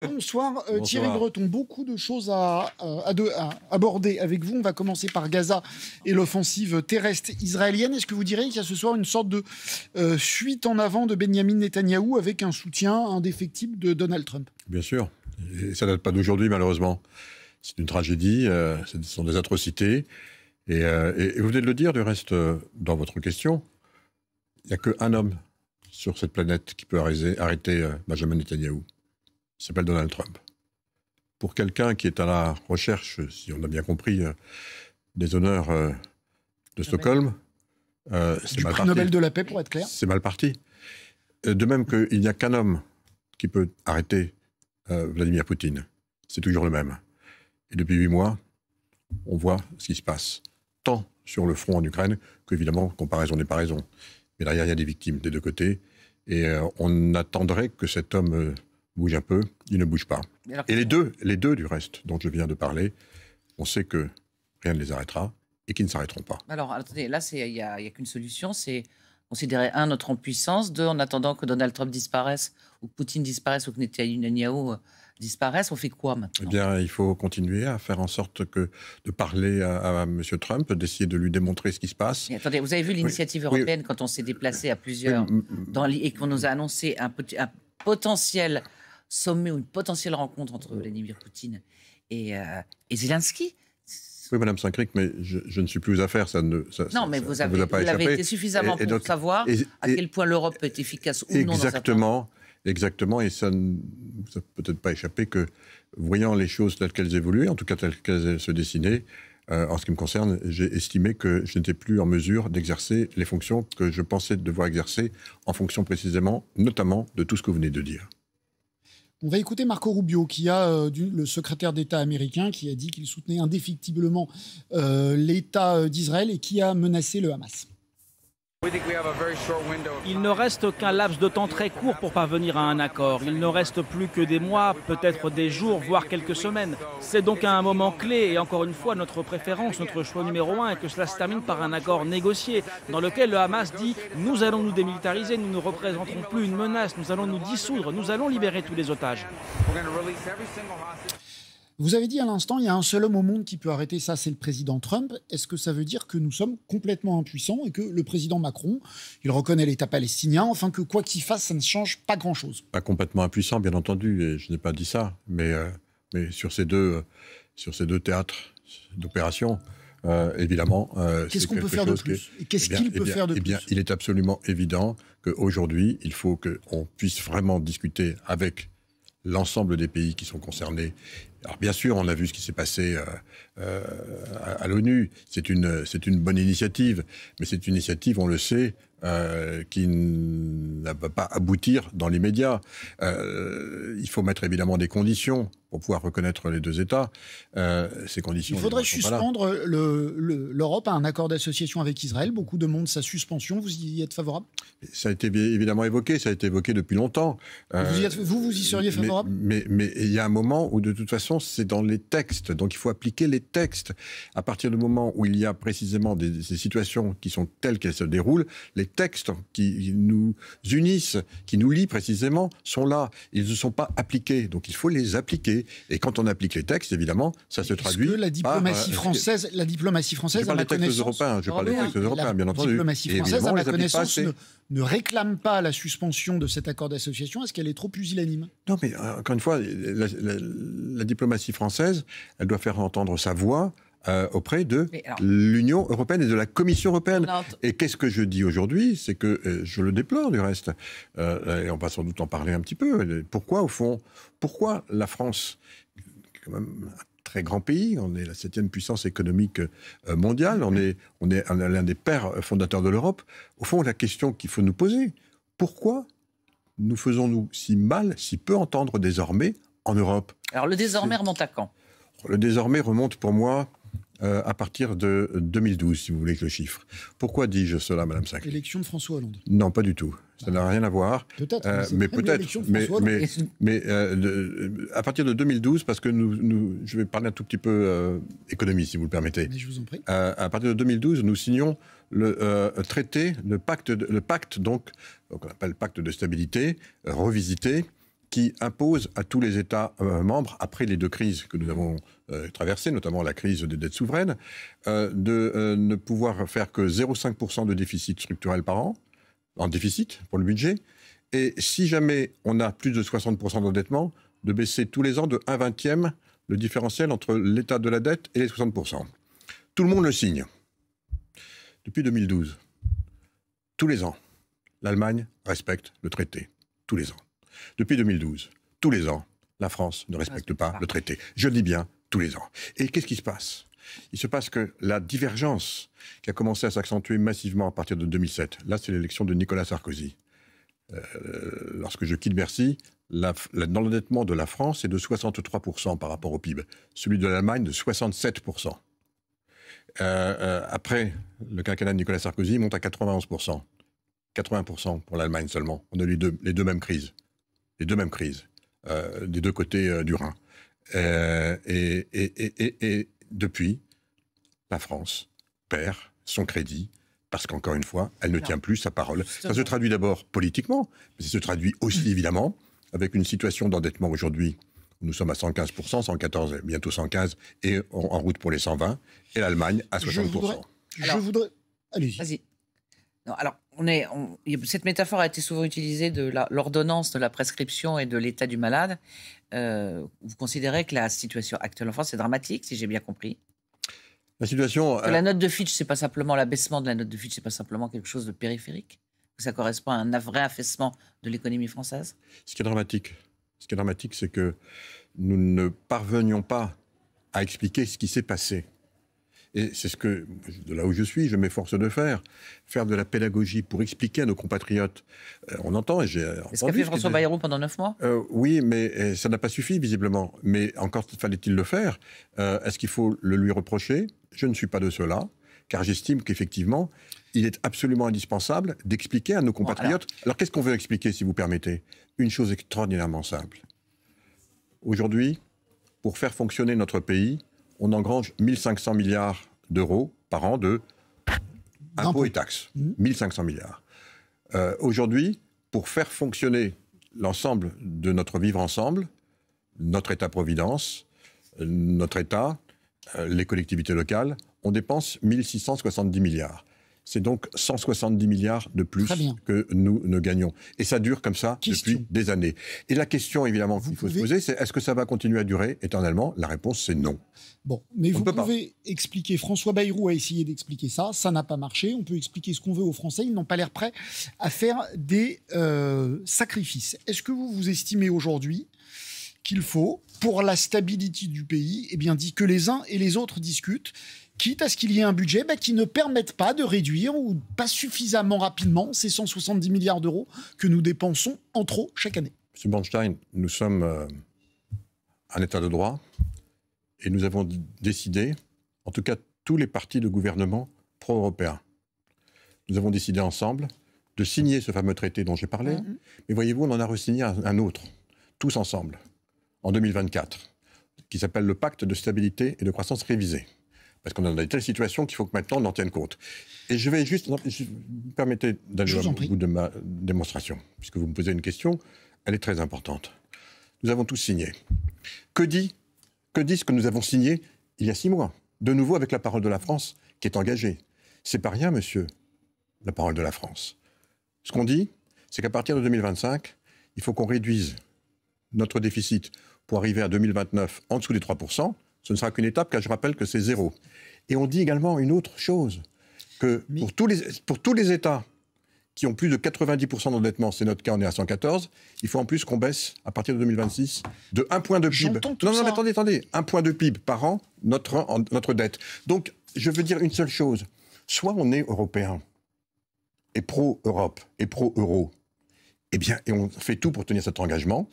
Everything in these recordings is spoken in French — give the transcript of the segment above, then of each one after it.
Bonsoir, Thierry Bonsoir. Breton. Beaucoup de choses à aborder avec vous. On va commencer par Gaza et l'offensive terrestre israélienne. Est-ce que vous diriez qu'il y a ce soir une sorte de fuite en avant de Benyamin Netanyahou avec un soutien indéfectible de Donald Trump? Bien sûr. Et ça ne date pas d'aujourd'hui, malheureusement. C'est une tragédie, ce sont des atrocités. Et vous venez de le dire, du reste, dans votre question, il n'y a qu'un homme sur cette planète qui peut arrêter Benjamin Netanyahou. Il s'appelle Donald Trump. Pour quelqu'un qui est à la recherche, si on a bien compris, des honneurs de Stockholm, c'est mal Prix parti. Nobel de la paix, pour être clair. C'est mal parti. De même qu'il n'y a qu'un homme qui peut arrêter Vladimir Poutine. C'est toujours le même. Et depuis 8 mois, on voit ce qui se passe. Tant sur le front en Ukraine qu'évidemment, comparaison n'est pas raison. Mais derrière, il y a des victimes des deux côtés. Et on attendrait que cet homme bouge un peu. Il ne bouge pas. Alors, Et les deux du reste, dont je viens de parler, on sait que rien ne les arrêtera et qu'ils ne s'arrêteront pas. alors, attendez, là, il n'y a qu'une solution, c'est considérer, un, notre impuissance, deux, en attendant que Donald Trump disparaisse, ou que Poutine disparaisse, ou que Netanyahou disparaisse, on fait quoi Eh maintenant? bien, il faut continuer à faire en sorte de parler à M. Trump, d'essayer de lui démontrer ce qui se passe. Mais attendez, vous avez vu l'initiative européenne quand on s'est déplacé à plusieurs et qu'on nous a annoncé un potentiel sommet ou une potentielle rencontre entre Vladimir Poutine et Zelensky? Oui, Madame Saint-Cric, mais je ne suis plus aux affaires, ça ne ça, Non, mais ça- vous ça avez, a pas vous l'avez échappé. été suffisamment Et pour donc- savoir à quel point l'Europe peut être efficace ou non dans sa Exactement, et ça ne vous a peut-être pas échappé que, voyant les choses telles qu'elles évoluaient, en tout cas telles qu'elles se dessinaient, en ce qui me concerne, j'ai estimé que je n'étais plus en mesure d'exercer les fonctions que je pensais devoir exercer, en fonction précisément, notamment, de tout ce que vous venez de dire. On va écouter Marco Rubio, le secrétaire d'État américain, qui a dit qu'il soutenait indéfectiblement l'État d'Israël et qui a menacé le Hamas. Il ne reste qu'un laps de temps très court pour parvenir à un accord. Il ne reste plus que des mois, peut-être des jours, voire quelques semaines. C'est donc un moment clé et encore une fois notre préférence, notre choix numéro 1 est que cela se termine par un accord négocié dans lequel le Hamas dit « nous allons nous démilitariser, nous ne représenterons plus une menace, nous allons nous dissoudre, nous allons libérer tous les otages ». Vous avez dit à l'instant, il y a un seul homme au monde qui peut arrêter ça, c'est le président Trump. Est-ce que ça veut dire que nous sommes complètement impuissants et que le président Macron, il reconnaît l'État palestinien, enfin que quoi qu'il fasse, ça ne change pas grand-chose? Pas complètement impuissant, bien entendu, et je n'ai pas dit ça, mais sur ces deux théâtres d'opération, évidemment... Qu'est-ce c'est qu'on peut quelque faire de chose plus? Et qu'est-ce qu'il peut faire de Eh bien, plus? il est absolument évident qu'aujourd'hui, il faut qu'on puisse vraiment discuter avec l'ensemble des pays qui sont concernés. Alors bien sûr, on a vu ce qui s'est passé à l'ONU. C'est une bonne initiative, mais c'est une initiative, on le sait, qui ne va pas aboutir dans l'immédiat. Il faut mettre évidemment des conditions pour pouvoir reconnaître les deux États. Ces conditions. Il faudrait ne sont pas là. suspendre l'Europe à un accord d'association avec Israël. Beaucoup demandent sa suspension. Vous y êtes favorable? Ça a été évidemment évoqué, ça a été évoqué depuis longtemps. Vous y seriez favorable? Mais il y a un moment où, de toute façon, c'est dans les textes. Donc, il faut appliquer les textes. À partir du moment où il y a précisément ces situations qui sont telles qu'elles se déroulent, les textes qui nous unissent, qui nous lient précisément, sont là. Ils ne sont pas appliqués. Donc, il faut les appliquer. Et quand on applique les textes, évidemment, ça se traduit. Est-ce que la diplomatie française, Je à parle ma des textes connaissance, européens. Je parle des textes européens, bien la entendu. diplomatie Et française, évidemment, à on ma les applique pas connaissance, assez. ne réclame pas la suspension de cet accord d'association. Est-ce qu'elle est trop pusillanime? Non, mais encore une fois, la diplomatie française, elle doit faire entendre sa voix auprès de l'Union européenne et de la Commission européenne. Et qu'est-ce que je dis aujourd'hui? C'est que je le déplore du reste. Et on va sans doute en parler un petit peu. Pourquoi, au fond, pourquoi la France, qui est quand même un très grand pays, on est la 7e puissance économique mondiale, on est l'un des pères fondateurs de l'Europe, au fond, la question qu'il faut nous poser, pourquoi nous faisons-nous si mal, si peu entendre désormais en Europe? Alors le désormais remonte à quand? Le désormais remonte pour moi à partir de 2012, si vous voulez que le chiffre. Pourquoi dis-je cela, Madame Saint-Cric? Élection de François Hollande. Non, pas du tout. Ça n'a rien à voir. Peut-être. Mais peut-être. Mais à partir de 2012, parce que je vais parler un tout petit peu économie, si vous le permettez. Mais je vous en prie. À partir de 2012, nous signons le traité, le pacte donc on appelle pacte de stabilité, revisité, qui impose à tous les États membres, après les 2 crises que nous avons traversées, notamment la crise des dettes souveraines, de ne pouvoir faire que 0,5% de déficit structurel par an, en déficit pour le budget, et si jamais on a plus de 60% d'endettement, de baisser tous les ans de 1/20 le différentiel entre l'état de la dette et les 60%. Tout le monde le signe. Depuis 2012, tous les ans, l'Allemagne respecte le traité. Tous les ans. Depuis 2012, tous les ans, la France ne respecte pas le traité. Je dis bien tous les ans. Et qu'est-ce qui se passe ? Il se passe que la divergence qui a commencé à s'accentuer massivement à partir de 2007, là c'est l'élection de Nicolas Sarkozy. Lorsque je quitte Bercy, l'endettement de la France est de 63% par rapport au PIB. Celui de l'Allemagne de 67%. Après le quinquennat de Nicolas Sarkozy, il monte à 91%. 80% pour l'Allemagne seulement. On a eu les deux mêmes crises. Les 2 mêmes crises. Des 2 côtés du Rhin. Et depuis, la France perd son crédit parce qu'encore une fois, elle ne tient plus sa parole. Ça se traduit d'abord politiquement, mais ça se traduit aussi évidemment avec une situation d'endettement aujourd'hui. Nous sommes à 115%, 114, bientôt 115, et en route pour les 120, et l'Allemagne à 60%. Je voudrais... Allez-y. Vas-y. Non, alors, cette métaphore a été souvent utilisée de l'ordonnance de la prescription et de l'état du malade. Vous considérez que la situation actuelle en France est dramatique, si j'ai bien compris? La situation... La note de Fitch, c'est pas simplement l'abaissement de la note de Fitch, c'est pas simplement quelque chose de périphérique? Que ça correspond à un vrai affaissement de l'économie française? Ce qui est dramatique, c'est que nous ne parvenions pas à expliquer ce qui s'est passé. Et c'est ce que, de là où je suis, je m'efforce de faire de la pédagogie pour expliquer à nos compatriotes. On entend, et j'ai entendu... Est-ce qu'a fait François Bayrou pendant 9 mois? Oui, mais ça n'a pas suffi, visiblement. Mais encore fallait-il le faire. Est-ce qu'il faut le lui reprocher? Je ne suis pas de ceux-là, car j'estime qu'effectivement, il est absolument indispensable d'expliquer à nos compatriotes... Alors qu'est-ce qu'on veut expliquer, si vous permettez? Une chose extraordinairement simple. Aujourd'hui, pour faire fonctionner notre pays, on engrange 1500 milliards d'euros par an de impôts et taxes. 1500 milliards. Aujourd'hui, pour faire fonctionner l'ensemble de notre vivre ensemble, notre État-providence, notre État, les collectivités locales, on dépense 1670 milliards. C'est donc 170 milliards de plus que nous ne gagnons. Et ça dure comme ça depuis des années. Et la question, évidemment, qu'il faut se poser, c'est est-ce que ça va continuer à durer éternellement? La réponse, c'est non. Bon, mais vous pouvez expliquer. François Bayrou a essayé d'expliquer ça. Ça n'a pas marché. On peut expliquer ce qu'on veut aux Français. Ils n'ont pas l'air prêts à faire des sacrifices. Est-ce que vous estimez aujourd'hui qu'il faut, pour la stabilité du pays, eh bien, dit que les uns et les autres discutent, quitte à ce qu'il y ait un budget qui ne permette pas de réduire ou pas suffisamment rapidement ces 170 milliards d'euros que nous dépensons en trop chaque année? Monsieur Bornstein, nous sommes un État de droit et nous avons décidé, en tout cas tous les partis de gouvernement pro-européens, nous avons décidé ensemble de signer ce fameux traité dont j'ai parlé, mais voyez-vous, on en a re-signé un autre, tous ensemble, en 2024, qui s'appelle le Pacte de stabilité et de croissance révisé. Parce qu'on a des telles situations qu'il faut que maintenant on en tienne compte. Et je vais juste... Vous permettez d'aller au bout de ma démonstration, puisque vous me posez une question, elle est très importante. Nous avons tous signé. Que dit ce que nous avons signé il y a 6 mois? De nouveau avec la parole de la France qui est engagée. C'est pas rien, monsieur, la parole de la France. Ce qu'on dit, c'est qu'à partir de 2025, il faut qu'on réduise notre déficit pour arriver à 2029 en dessous des 3%. Ce ne sera qu'une étape, car je rappelle que c'est 0. Et on dit également une autre chose, que pour tous les États qui ont plus de 90% d'endettement, c'est notre cas, on est à 114, il faut en plus qu'on baisse, à partir de 2026, de 1 point de PIB. Non, mais attendez, 1 point de PIB par an, notre dette. Donc, je veux dire une seule chose. Soit on est européen, et pro-Europe, et pro-euro, et on fait tout pour tenir cet engagement,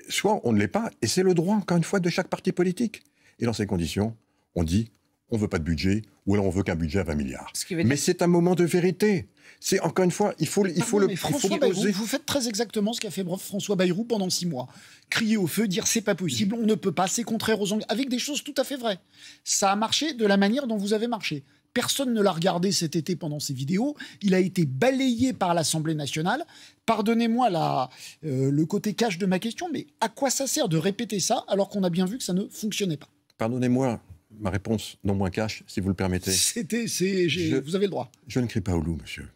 soit on ne l'est pas, et c'est le droit, encore une fois, de chaque parti politique. Et dans ces conditions, on dit, on ne veut pas de budget, ou alors on veut qu'un budget à 20 milliards. Mais c'est un moment de vérité. C'est, encore une fois, il faut oser. Vous faites très exactement ce qu'a fait François Bayrou pendant 6 mois. Crier au feu, dire c'est pas possible, on ne peut pas, c'est contraire aux engagements, avec des choses tout à fait vraies. Ça a marché de la manière dont vous avez marché. Personne ne l'a regardé cet été pendant ses vidéos. Il a été balayé par l'Assemblée nationale. Pardonnez-moi le côté cash de ma question, mais à quoi ça sert de répéter ça alors qu'on a bien vu que ça ne fonctionnait pas? Pardonnez-moi ma réponse non moins cash, si vous le permettez. Vous avez le droit. Je ne crie pas au loup, monsieur.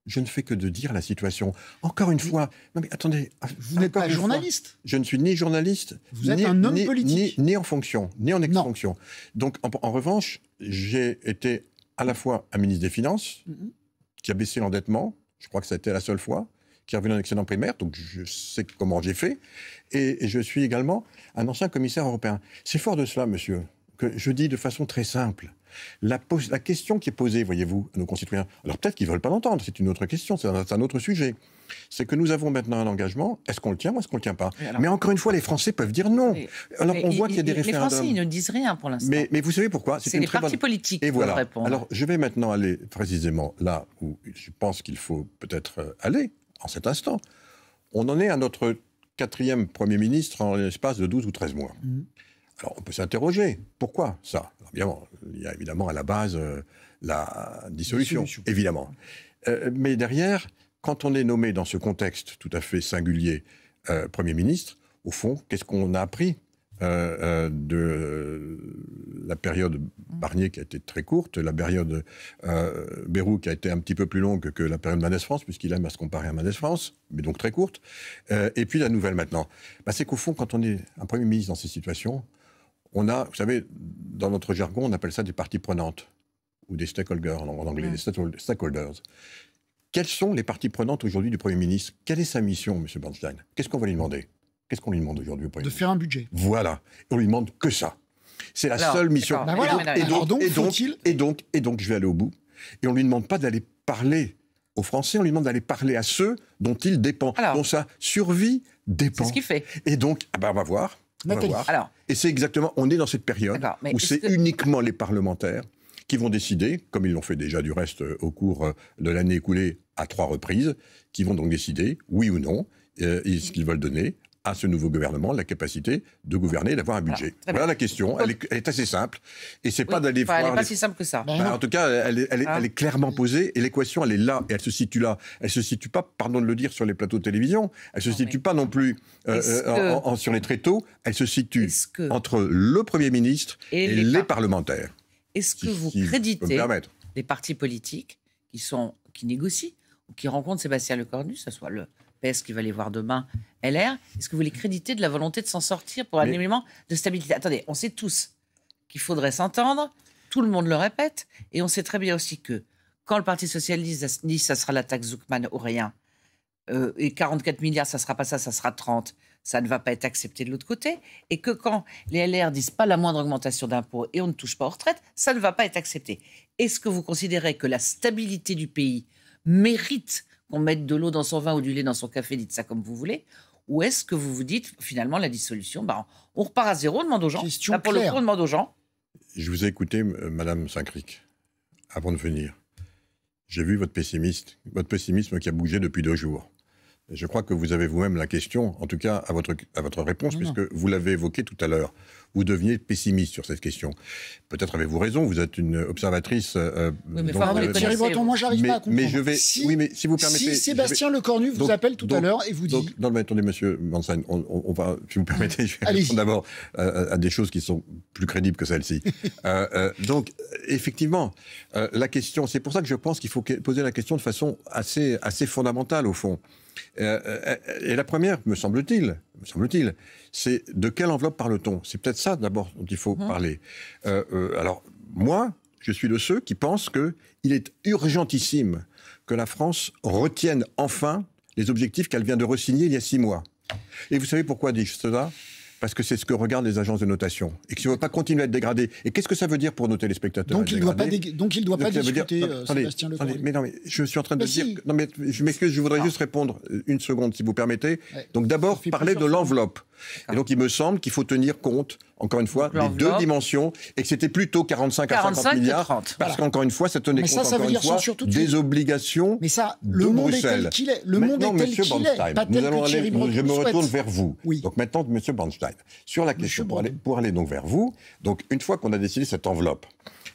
Je ne fais que de dire la situation. Encore une fois, non mais attendez. Vous n'êtes pas journaliste. Je ne suis ni journaliste, vous êtes un homme politique. Ni en fonction, ni en ex-fonction. Donc, en revanche, j'ai été à la fois un ministre des Finances, qui a baissé l'endettement, je crois que ça a été la seule fois, qui est revenu en excédent primaire, donc je sais comment j'ai fait, et je suis également un ancien commissaire européen. C'est fort de cela, monsieur, que je dis de façon très simple. La question qui est posée, voyez-vous, à nos concitoyens, alors peut-être qu'ils ne veulent pas l'entendre, c'est une autre question, c'est un autre sujet, c'est que nous avons maintenant un engagement, est-ce qu'on le tient ou est-ce qu'on ne le tient pas? Mais encore une fois, les Français peuvent dire non. Alors on voit qu'il y a des référendums. Les Français, ils ne disent rien pour l'instant. Mais vous savez pourquoi? C'est les partis politiques qui doivent répondre. Alors je vais maintenant aller précisément là où je pense qu'il faut peut-être aller, en cet instant. On en est à notre 4e Premier ministre en l'espace de 12 ou 13 mois. Alors, on peut s'interroger. Pourquoi ça? Alors, il y a évidemment à la base la dissolution, évidemment. Mais derrière, quand on est nommé dans ce contexte tout à fait singulier Premier ministre, au fond, qu'est-ce qu'on a appris de la période Barnier qui a été très courte, la période Bayrou qui a été un petit peu plus longue que la période Mendès France, puisqu'il aime à se comparer à Mendès France, mais donc très courte, et puis la nouvelle maintenant. C'est qu'au fond, quand on est un Premier ministre dans ces situations, on a, vous savez, dans notre jargon, on appelle ça des parties prenantes, ou des stakeholders en anglais, des stakeholders. Quelles sont les parties prenantes aujourd'hui du Premier ministre? Quelle est sa mission, M. Bernstein? Qu'est-ce qu'on va lui demander? Qu'est-ce qu'on lui demande aujourd'hui au Premier ministre? De faire un budget. Voilà. Et on lui demande que ça. C'est la seule mission. Et donc, je vais aller au bout. Et on ne lui demande pas d'aller parler aux Français, on lui demande d'aller parler à ceux dont il dépend, dont sa survie dépend. C'est ce qu'il fait. Et donc, on va voir. Alors, et c'est exactement, on est dans cette période où c'est uniquement les parlementaires qui vont décider, comme ils l'ont fait déjà du reste au cours de l'année écoulée à 3 reprises, qui vont donc décider, oui ou non, ce qu'ils veulent donner à ce nouveau gouvernement la capacité de gouverner et d'avoir un budget. Voilà la question, elle est assez simple. Et c'est pas d'aller voir... Elle n'est pas si simple que ça. En tout cas, elle est clairement posée, et l'équation, elle est là, et elle se situe là. Elle se situe pas, pardon de le dire, sur les plateaux de télévision, elle se situe pas non plus sur les tréteaux, elle se situe entre le Premier ministre et les parlementaires. Est-ce que vous créditez les partis politiques qui négocient, ou qui rencontrent Sébastien Lecornu, que ce soit le PS qui va les voir demain, LR, est-ce que vous les créditez de la volonté de s'en sortir pour un élément de stabilité? Attendez, on sait tous qu'il faudrait s'entendre, tout le monde le répète, et on sait très bien aussi que quand le Parti Socialiste dit ça sera la taxe Zuckman ou rien, et 44 milliards, ça sera pas ça sera 30, ça ne va pas être accepté de l'autre côté, et que quand les LR disent pas la moindre augmentation d'impôts et on ne touche pas aux retraites, ça ne va pas être accepté. Est-ce que vous considérez que la stabilité du pays mérite qu'on mette de l'eau dans son vin ou du lait dans son café, dites ça comme vous voulez, ou est-ce que vous vous dites, finalement, la dissolution, on repart à zéro, on demande aux gens. Pour le coup, on demande aux gens. Je vous ai écouté, Madame Saint-Cric, avant de venir. J'ai vu votre pessimisme qui a bougé depuis 2 jours. Je crois que vous avez vous-même la question, en tout cas à votre réponse, puisque vous l'avez évoqué tout à l'heure. Vous deveniez pessimiste sur cette question. Peut-être avez-vous raison, vous êtes une observatrice... oui, mais Thierry Breton, moi j'arrive pas à comprendre. Mais je vais... Si vous permettez... Si Sébastien Lecornu vous appelle tout à l'heure et vous dit... Non, mais attendez, monsieur Bernstein, on va, si vous permettez, je vais répondre d'abord à des choses qui sont plus crédibles que celle-ci. Donc, effectivement, la question, c'est pour ça que je pense qu'il faut poser la question de façon assez fondamentale, au fond. Et la première, me semble-t-il, c'est de quelle enveloppe parle-t-on? C'est peut-être ça d'abord dont il faut parler. Alors, moi, je suis de ceux qui pensent qu'il est urgentissime que la France retienne enfin les objectifs qu'elle vient de re-signer il y a 6 mois. Et vous savez pourquoi dis-je cela? Parce que c'est ce que regardent les agences de notation. Et que si on ne veut pas continuer à être dégradé. Et qu'est-ce que ça veut dire pour nos téléspectateurs? Donc il ne doit pas discuter, Sébastien Lecornu. Mais non, mais je suis en train de dire... Non, mais je m'excuse, je voudrais juste répondre une seconde, si vous permettez. Ouais. Donc d'abord, parler de l'enveloppe. Et donc, il me semble qu'il faut tenir compte, encore une fois, des deux dimensions, et que c'était plutôt 45 à 50 milliards, 30. Parce qu'encore une fois, ça tenait compte, encore une fois, des obligations de Bruxelles. Tel qu'il est. Le monde est tel qu'il est. Pas tel que Thierry Breton je me souhaite. retourne vers vous. Oui. Donc maintenant, M. Bernstein, sur la question, pour aller donc vers vous, donc une fois qu'on a décidé cette enveloppe,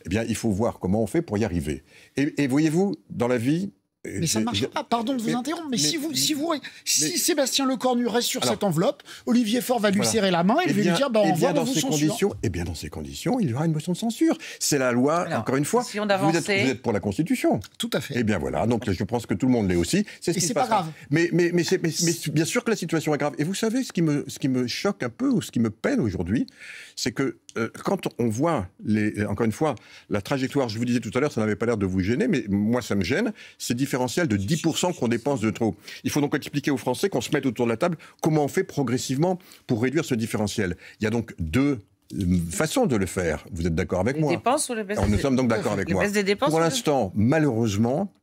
eh bien, il faut voir comment on fait pour y arriver. Et voyez-vous, dans la vie... Mais ça ne marche pas, pardon de vous interrompre, mais si Sébastien Lecornu reste sur cette enveloppe, Olivier Faure va lui serrer la main et lui dire on va vous censurer. Eh bien, dans ces conditions, il y aura une motion de censure. C'est la loi, alors, encore une fois. Si on vous êtes pour la Constitution. Tout à fait. Eh bien voilà, donc je pense que tout le monde l'est aussi. C'est ce qui se passe. Pas grave. Mais bien sûr que la situation est grave. Et vous savez, ce qui me choque un peu, ou ce qui me peine aujourd'hui, c'est que quand on voit, encore une fois, la trajectoire, je vous disais tout à l'heure, ça n'avait pas l'air de vous gêner, mais moi ça me gêne, c'est différentiel de 10% qu'on dépense de trop. Il faut donc expliquer aux Français, qu'on se mette autour de la table, comment on fait progressivement pour réduire ce différentiel. Il y a donc deux façons de le faire. Vous êtes d'accord avec moi? Les dépenses ou les baisses des dépenses? Nous sommes donc d'accord avec moi. Pour l'instant, malheureusement,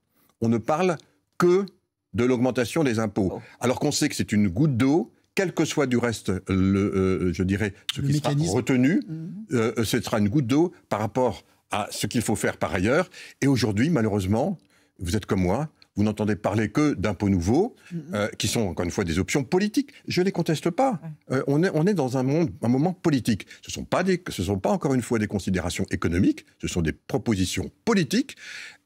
on ne parle que de l'augmentation des impôts. Alors qu'on sait que c'est une goutte d'eau, quel que soit du reste, je dirais, ce qui sera retenu, ce sera une goutte d'eau par rapport à ce qu'il faut faire par ailleurs. Et aujourd'hui, malheureusement, vous êtes comme moi, vous n'entendez parler que d'impôts nouveaux, qui sont encore une fois des options politiques. Je ne les conteste pas. On est dans un moment politique. Ce sont pas encore une fois des considérations économiques, ce sont des propositions politiques.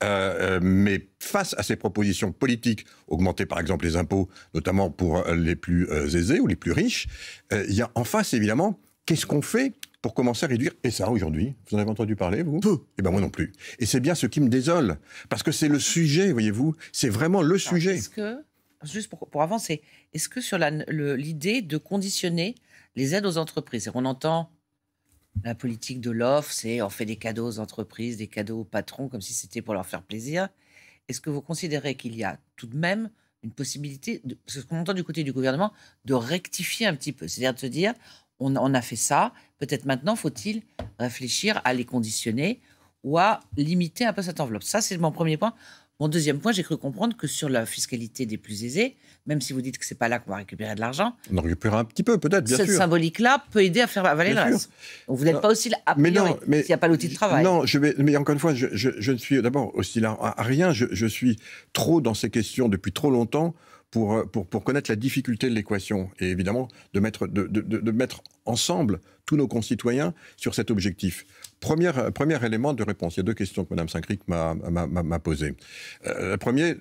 Mais face à ces propositions politiques, augmenter par exemple les impôts, notamment pour les plus aisés ou les plus riches, il y a en face évidemment, qu'est-ce qu'on fait pour commencer à réduire? Et ça, aujourd'hui, vous en avez entendu parler, vous? Peu. Eh bien, moi non plus. Et c'est bien ce qui me désole. Parce que c'est le sujet, voyez-vous. C'est vraiment le sujet. Est-ce que, juste pour avancer, est-ce que sur l'idée de conditionner les aides aux entreprises, on entend la politique de l'offre, c'est on fait des cadeaux aux entreprises, des cadeaux aux patrons, comme si c'était pour leur faire plaisir. Est-ce que vous considérez qu'il y a tout de même une possibilité, parce que ce qu'on entend du côté du gouvernement, de rectifier un petit peu, c'est-à-dire de se dire, on a fait ça, peut-être maintenant faut-il réfléchir à les conditionner ou à limiter un peu cette enveloppe. Ça, c'est mon premier point. Mon deuxième point, j'ai cru comprendre que sur la fiscalité des plus aisés, même si vous dites que c'est pas là qu'on va récupérer de l'argent, on en récupérera un petit peu, peut-être, bien sûr. Cette symbolique-là peut aider à faire avaler le reste. Donc vous n'êtes pas aussi là, a priori, s'il n'y a pas l'outil de travail. Non, mais encore une fois, je ne suis d'abord aussi là à rien. Je suis trop dans ces questions depuis trop longtemps pour connaître la difficulté de l'équation et évidemment de mettre ensemble tous nos concitoyens sur cet objectif. Premier élément de réponse. Il y a deux questions que Mme Saint-Cric m'a posées. La première,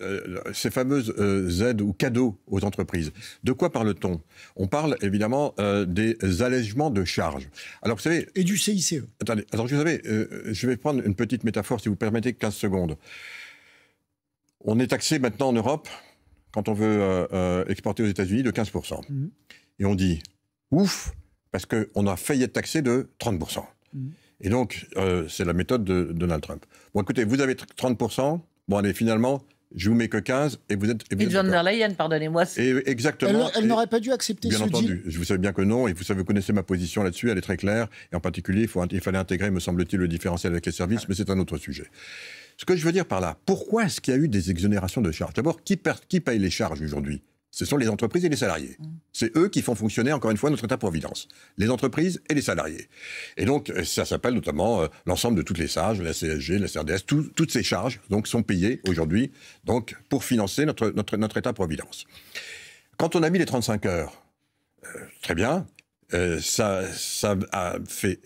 ces fameuses aides ou cadeaux aux entreprises. De quoi parle-t-on? On parle évidemment des allègements de charges. Alors vous savez... Et du CICE. Attendez, alors vous savez, je vais prendre une petite métaphore, si vous permettez 15 secondes. On est taxé maintenant en Europe, quand on veut exporter aux États-Unis, de 15%. Et on dit, ouf, parce qu'on a failli être taxé de 30%. Et donc, c'est la méthode de Donald Trump. Bon, écoutez, vous avez 30%, bon, allez, finalement, je vous mets que 15, et vous êtes... Et Von der Leyen, pardonnez-moi. Exactement. Elle n'aurait pas dû accepter ce deal. Bien entendu. Vous savez bien que non, et vous connaissez ma position là-dessus, elle est très claire, et en particulier, il fallait intégrer, me semble-t-il, le différentiel avec les services, mais c'est un autre sujet. Ce que je veux dire par là, pourquoi est-ce qu'il y a eu des exonérations de charges? D'abord, qui paye les charges aujourd'hui? Ce sont les entreprises et les salariés. C'est eux qui font fonctionner, encore une fois, notre État-providence. Les entreprises et les salariés. Et donc, ça s'appelle notamment l'ensemble de toutes les charges, la CSG, la CRDS, toutes ces charges donc, sont payées aujourd'hui donc, pour financer notre État-providence. Quand on a mis les 35 heures, très bien, ça a fait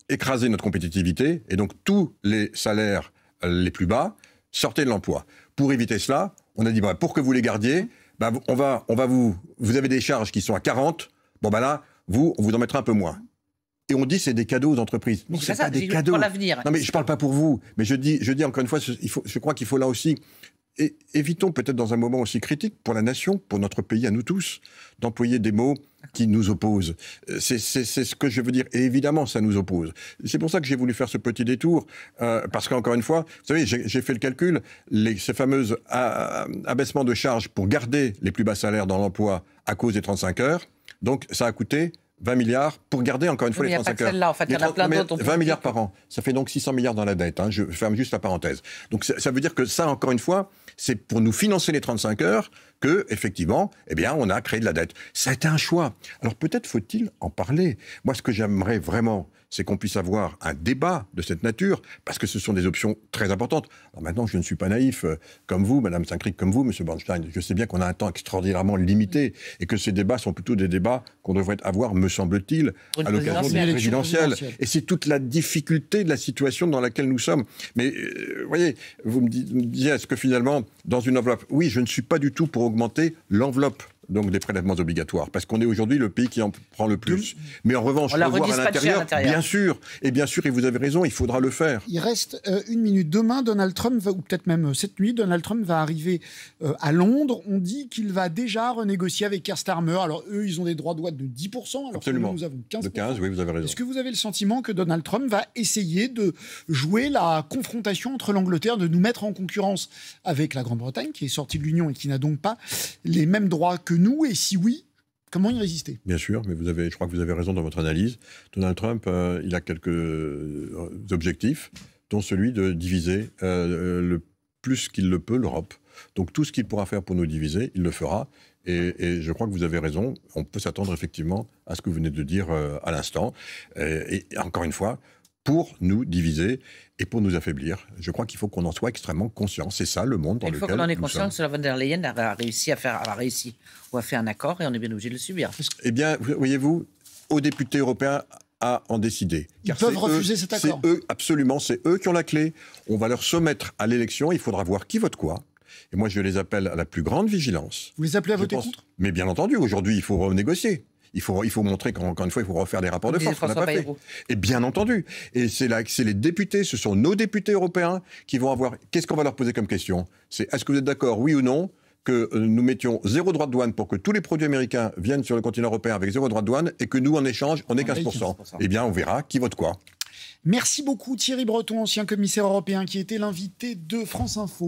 écraser notre compétitivité, et donc tous les salaires les plus bas sortaient de l'emploi. Pour éviter cela, on a dit, pour que vous les gardiez, vous avez des charges qui sont à 40, on vous en mettra un peu moins. Et on dit c'est des cadeaux aux entreprises. Mais c'est pas des cadeaux. Pour l'avenir. Non mais je parle pas pour vous, mais je dis encore une fois, je crois qu'il faut là aussi, et évitons peut-être dans un moment aussi critique pour la nation, pour notre pays à nous tous, d'employer des mots qui nous opposent. C'est ce que je veux dire. Et évidemment, ça nous oppose. C'est pour ça que j'ai voulu faire ce petit détour, parce qu'encore une fois, vous savez, j'ai fait le calcul, ces fameuses abaissements de charges pour garder les plus bas salaires dans l'emploi à cause des 35 heures, donc ça a coûté 20 milliards pour garder encore une fois les 35 heures. En fait, il y en a plein d'autres. 20 milliards par an. Ça fait donc 600 milliards dans la dette. Hein. Je ferme juste la parenthèse. Donc ça veut dire que ça, encore une fois, c'est pour nous financer les 35 heures que, effectivement, eh bien, on a créé de la dette. Ça a été un choix. Alors peut-être faut-il en parler. Moi, ce que j'aimerais vraiment, c'est qu'on puisse avoir un débat de cette nature, parce que ce sont des options très importantes. Alors maintenant, je ne suis pas naïf comme vous, Madame Saint-Cric, comme vous, Monsieur Bornstein. Je sais bien qu'on a un temps extraordinairement limité et que ces débats sont plutôt des débats qu'on devrait avoir, me semble-t-il, à l'occasion d'une présidentielle. Et c'est toute la difficulté de la situation dans laquelle nous sommes. Mais, vous voyez, vous me disiez, est-ce que finalement, dans une enveloppe... Oui, je ne suis pas du tout pour augmenter l'enveloppe donc des prélèvements obligatoires, parce qu'on est aujourd'hui le pays qui en prend le plus. Mais en revanche, le voir à l'intérieur, bien sûr, et vous avez raison, il faudra le faire. Il reste 1 minute. Demain, Donald Trump, ou peut-être même cette nuit, Donald Trump va arriver à Londres. On dit qu'il va déjà renégocier avec Keir Starmer. Alors eux, ils ont des droits de douane de 10%, alors absolument. que nous avons 15%. De 15, oui, vous avez raison. Est-ce que vous avez le sentiment que Donald Trump va essayer de jouer la confrontation entre l'Angleterre, de nous mettre en concurrence avec la Grande-Bretagne, qui est sortie de l'Union et qui n'a donc pas les mêmes droits que nous? Et si oui, comment y résister? Bien sûr, mais je crois que vous avez raison dans votre analyse. Donald Trump, il a quelques objectifs, dont celui de diviser le plus qu'il le peut l'Europe. Donc tout ce qu'il pourra faire pour nous diviser, il le fera. Et je crois que vous avez raison. On peut s'attendre effectivement à ce que vous venez de dire à l'instant. Et encore une fois, pour nous diviser et pour nous affaiblir. Je crois qu'il faut qu'on en soit extrêmement conscient. C'est ça le monde dans lequel nous sommes. Il faut qu'on en ait conscience que von der Leyen a réussi ou a fait un accord et on est bien obligé de le subir. Eh bien, voyez-vous, aux députés européens à en décider. Ils peuvent refuser cet accord. C'est eux, absolument, c'est eux qui ont la clé. On va leur soumettre à l'élection, il faudra voir qui vote quoi. Et moi, je les appelle à la plus grande vigilance. Vous les appelez à voter contre ? Mais bien entendu, aujourd'hui, il faut renégocier. Il faut montrer qu'encore une fois, il faut refaire des rapports de force qu'on n'a pas fait. Et bien entendu. Et c'est les députés, ce sont nos députés européens qui vont avoir... Qu'est-ce qu'on va leur poser comme question ? C'est est-ce que vous êtes d'accord, oui ou non, que nous mettions 0 droit de douane pour que tous les produits américains viennent sur le continent européen avec 0 droit de douane et que nous, en échange, on ait 15%. Eh bien, on verra qui vote quoi. Merci beaucoup Thierry Breton, ancien commissaire européen, qui était l'invité de France Info.